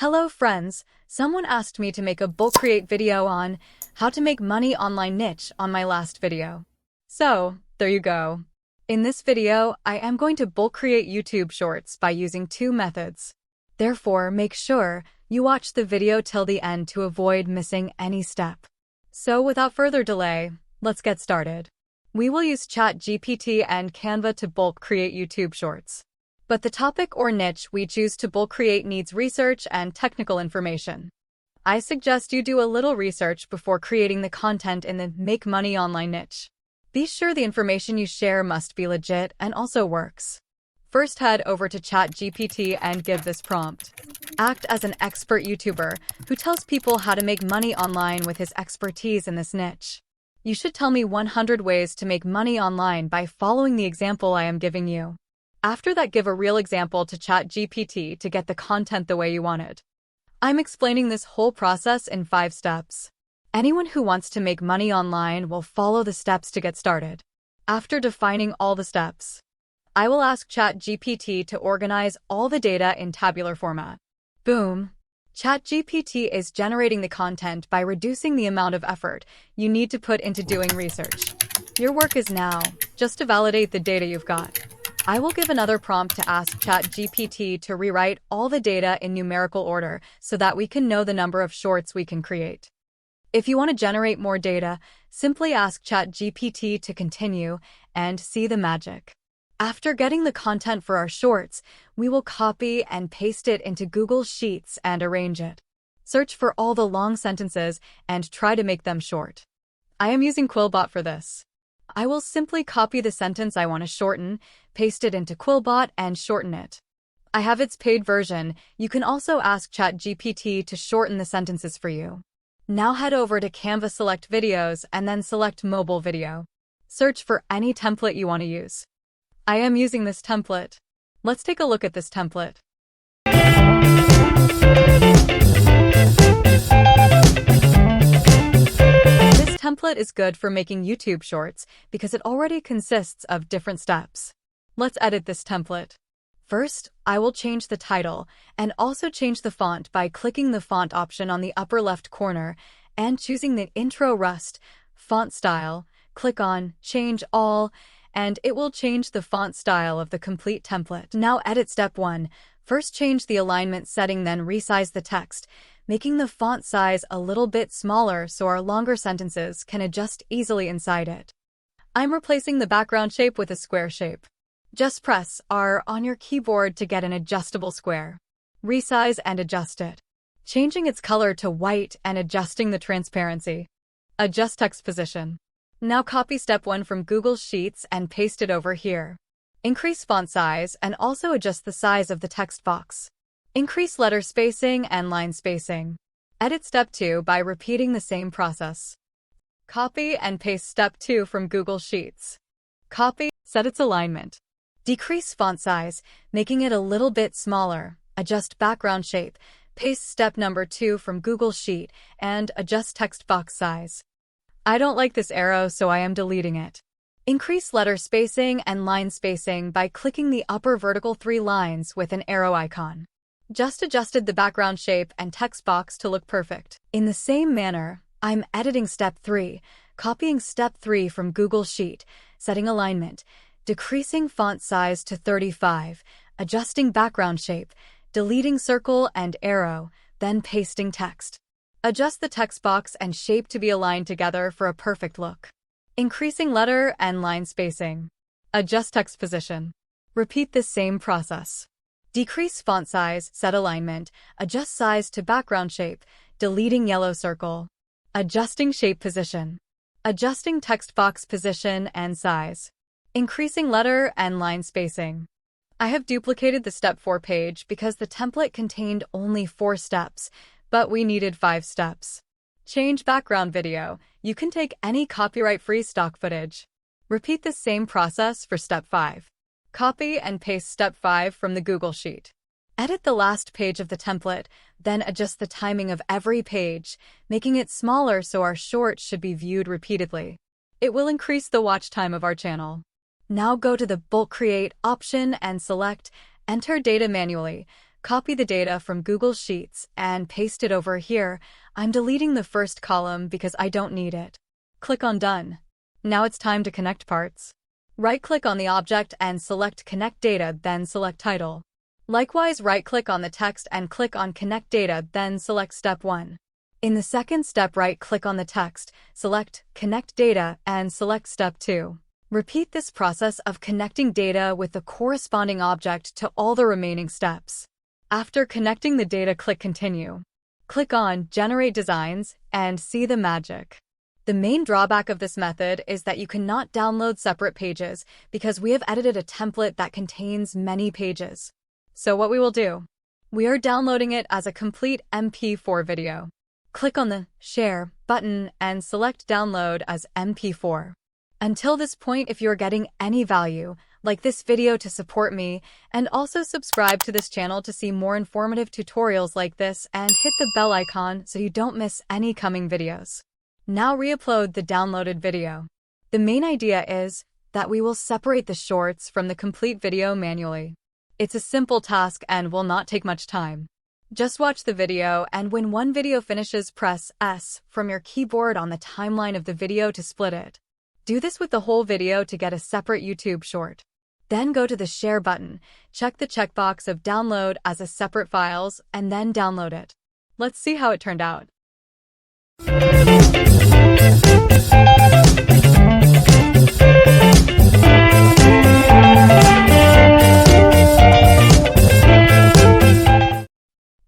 Hello friends, someone asked me to make a bulk create video on how to make money online niche on my last video. So, there you go. In this video, I am going to bulk create YouTube shorts by using two methods. Therefore, make sure you watch the video till the end to avoid missing any step. So without further delay, let's get started. We will use ChatGPT and Canva to bulk create YouTube shorts. But the topic or niche we choose to bulk create needs research and technical information. I suggest you do a little research before creating the content in the make money online niche. Be sure the information you share must be legit and also works. First, head over to ChatGPT and give this prompt. Act as an expert YouTuber who tells people how to make money online with his expertise in this niche. You should tell me 100 ways to make money online by following the example I am giving you. After that, give a real example to ChatGPT to get the content the way you want it. I'm explaining this whole process in 5 steps. Anyone who wants to make money online will follow the steps to get started. After defining all the steps, I will ask ChatGPT to organize all the data in tabular format. Boom! ChatGPT is generating the content by reducing the amount of effort you need to put into doing research. Your work is now just to validate the data you've got. I will give another prompt to ask ChatGPT to rewrite all the data in numerical order so that we can know the number of shorts we can create. If you want to generate more data, simply ask ChatGPT to continue and see the magic. After getting the content for our shorts, we will copy and paste it into Google Sheets and arrange it. Search for all the long sentences and try to make them short. I am using Quillbot for this. I will simply copy the sentence I want to shorten, paste it into Quillbot, and shorten it. I have its paid version. You can also ask ChatGPT to shorten the sentences for you. Now head over to Canva, select videos, and then select mobile video. Search for any template you want to use. I am using this template. Let's take a look at this template. This template is good for making YouTube shorts because it already consists of different steps. Let's edit this template. First, I will change the title and also change the font by clicking the font option on the upper left corner and choosing the intro Rust font style. Click on Change All, and it will change the font style of the complete template. Now edit step 1. First, change the alignment setting, then resize the text, making the font size a little bit smaller so our longer sentences can adjust easily inside it. I'm replacing the background shape with a square shape. Just press R on your keyboard to get an adjustable square. Resize and adjust it, changing its color to white and adjusting the transparency. Adjust text position. Now copy step 1 from Google Sheets and paste it over here. Increase font size and also adjust the size of the text box. Increase letter spacing and line spacing. Edit step 2 by repeating the same process. Copy and paste step 2 from Google Sheets. Copy, set its alignment. Decrease font size, making it a little bit smaller. Adjust background shape. Paste step number 2 from Google Sheet and adjust text box size. I don't like this arrow, so I am deleting it. Increase letter spacing and line spacing by clicking the upper vertical 3 lines with an arrow icon. Just adjusted the background shape and text box to look perfect. In the same manner, I'm editing step 3, copying step 3 from Google Sheet, setting alignment, decreasing font size to 35, adjusting background shape, deleting circle and arrow, then pasting text. Adjust the text box and shape to be aligned together for a perfect look. Increasing letter and line spacing. Adjust text position. Repeat the same process. Decrease font size, set alignment, adjust size to background shape, deleting yellow circle. Adjusting shape position. Adjusting text box position and size. Increasing letter and line spacing. I have duplicated the step 4 page because the template contained only 4 steps, but we needed 5 steps. Change background video. You can take any copyright-free stock footage. Repeat the same process for step 5. Copy and paste step 5 from the Google Sheet. Edit the last page of the template, then adjust the timing of every page, making it smaller so our short should be viewed repeatedly. It will increase the watch time of our channel. Now go to the Bulk Create option and select Enter Data manually. Copy the data from Google Sheets and paste it over here. I'm deleting the first column because I don't need it. Click on Done. Now it's time to connect parts. Right-click on the object and select Connect Data, then select Title. Likewise, right-click on the text and click on Connect Data, then select Step 1. In the second step, right-click on the text, select Connect Data, and select Step 2. Repeat this process of connecting data with the corresponding object to all the remaining steps. After connecting the data, click Continue. Click on Generate Designs and see the magic. The main drawback of this method is that you cannot download separate pages because we have edited a template that contains many pages. So what we will do? We are downloading it as a complete MP4 video. Click on the Share button and select Download as MP4. Until this point, if you're getting any value, like this video to support me, and also subscribe to this channel to see more informative tutorials like this and hit the bell icon so you don't miss any coming videos. Now re-upload the downloaded video. The main idea is that we will separate the shorts from the complete video manually. It's a simple task and will not take much time. Just watch the video, and when one video finishes, press S from your keyboard on the timeline of the video to split it. Do this with the whole video to get a separate YouTube short. Then go to the Share button, check the checkbox of Download as a separate files, and then download it. Let's see how it turned out.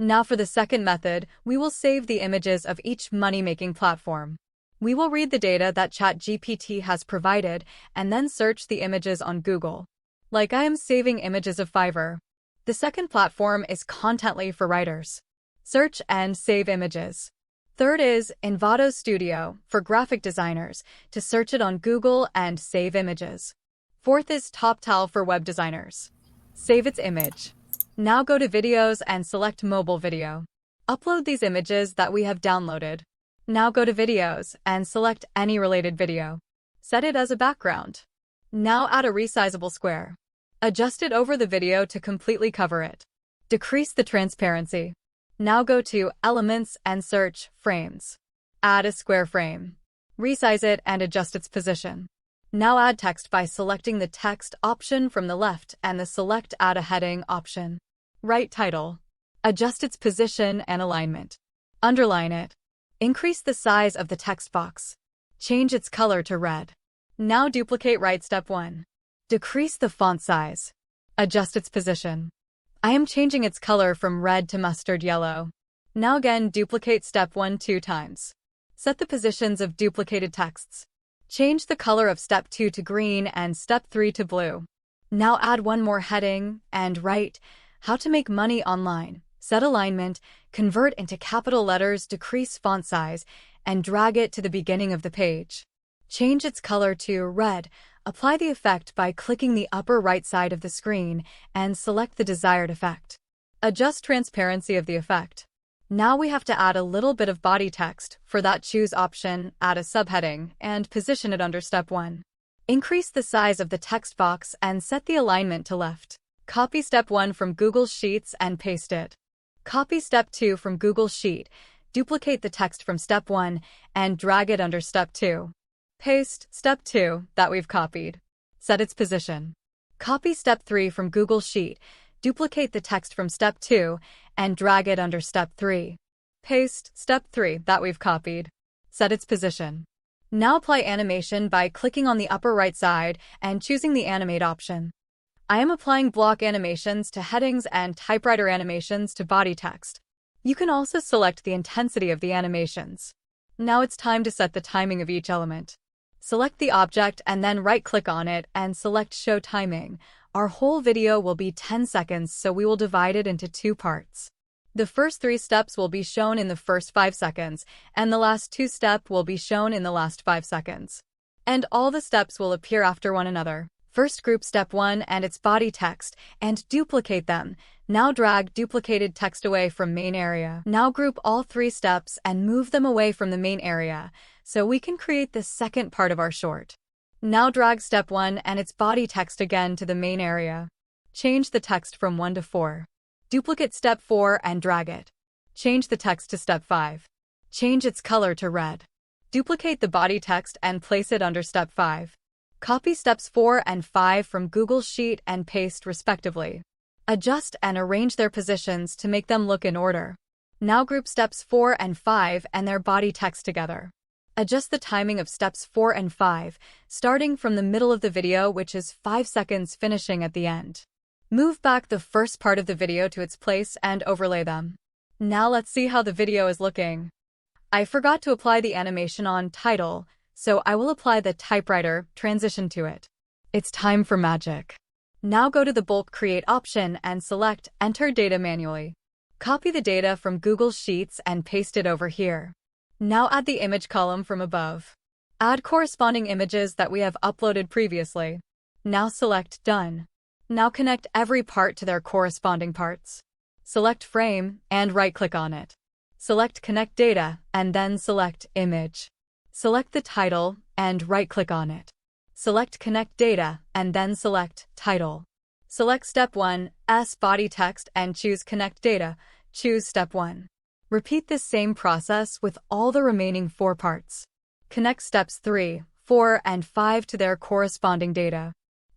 Now for the second method, we will save the images of each money-making platform. We will read the data that ChatGPT has provided and then search the images on Google. Like I am saving images of Fiverr. The second platform is Contently for writers. Search and save images. Third is Envato Studio for graphic designers to search it on Google and save images. Fourth is TopTal for web designers. Save its image. Now go to Videos and select Mobile Video. Upload these images that we have downloaded. Now go to Videos and select any related video. Set it as a background. Now add a resizable square. Adjust it over the video to completely cover it. Decrease the transparency. Now go to Elements and search Frames. Add a square frame. Resize it and adjust its position. Now add text by selecting the text option from the left and the Select Add a Heading option. Write title. Adjust its position and alignment. Underline it. Increase the size of the text box. Change its color to red. Now duplicate Write Step 1. Decrease the font size. Adjust its position. I am changing its color from red to mustard yellow. Now again, duplicate Step 1 2 times. Set the positions of duplicated texts. Change the color of Step 2 to green and Step 3 to blue. Now add one more heading and write, How to Make Money Online. Set alignment, convert into capital letters, decrease font size, and drag it to the beginning of the page. Change its color to red. Apply the effect by clicking the upper right side of the screen and select the desired effect. Adjust transparency of the effect. Now we have to add a little bit of body text. For that, choose option, add a subheading, and position it under Step 1. Increase the size of the text box and set the alignment to left. Copy Step 1 from Google Sheets and paste it. Copy Step 2 from Google Sheet, duplicate the text from Step 1, and drag it under Step 2. Paste Step 2 that we've copied. Set its position. Copy Step 3 from Google Sheet, duplicate the text from Step 2, and drag it under Step 3. Paste Step 3 that we've copied. Set its position. Now apply animation by clicking on the upper right side and choosing the Animate option. I am applying block animations to headings and typewriter animations to body text. You can also select the intensity of the animations. Now it's time to set the timing of each element. Select the object and then right-click on it and select Show Timing. Our whole video will be 10 seconds, so we will divide it into 2 parts. The first 3 steps will be shown in the first 5 seconds, and the last 2 steps will be shown in the last 5 seconds. And all the steps will appear after one another. First, group Step 1 and its body text and duplicate them. Now drag duplicated text away from main area. Now group all 3 steps and move them away from the main area so we can create the second part of our short. Now drag Step 1 and its body text again to the main area. Change the text from 1 to 4. Duplicate step 4 and drag it. Change the text to step 5. Change its color to red. Duplicate the body text and place it under step 5. Copy steps 4 and 5 from Google Sheet and paste respectively. Adjust and arrange their positions to make them look in order. Now group steps 4 and 5 and their body text together. Adjust the timing of steps 4 and 5, starting from the middle of the video, which is 5 seconds, finishing at the end. Move back the first part of the video to its place and overlay them. Now let's see how the video is looking. I forgot to apply the animation on title, so I will apply the typewriter transition to it. It's time for magic. Now go to the bulk create option and select enter data manually. Copy the data from Google Sheets and paste it over here. Now add the image column from above. Add corresponding images that we have uploaded previously. Now select done. Now connect every part to their corresponding parts. Select frame and right-click on it. Select connect data and then select image. Select the title and right-click on it. Select connect data and then select title. Select step 1's body text and choose connect data. Choose step 1. Repeat this same process with all the remaining 4 parts. Connect steps 3, 4, and 5 to their corresponding data.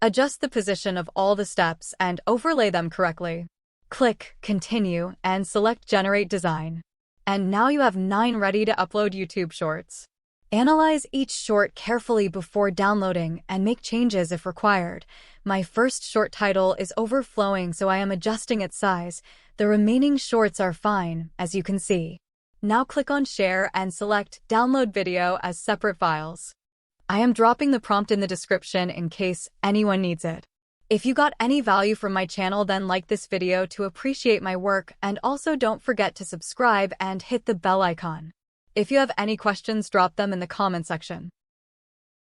Adjust the position of all the steps and overlay them correctly. Click Continue and select Generate Design. And now you have 9 ready to upload YouTube Shorts. Analyze each short carefully before downloading and make changes if required. My first short title is overflowing, so I am adjusting its size. The remaining shorts are fine, as you can see. Now click on Share and select Download Video as separate files. I am dropping the prompt in the description in case anyone needs it. If you got any value from my channel, then like this video to appreciate my work, and also don't forget to subscribe and hit the bell icon. If you have any questions, drop them in the comment section.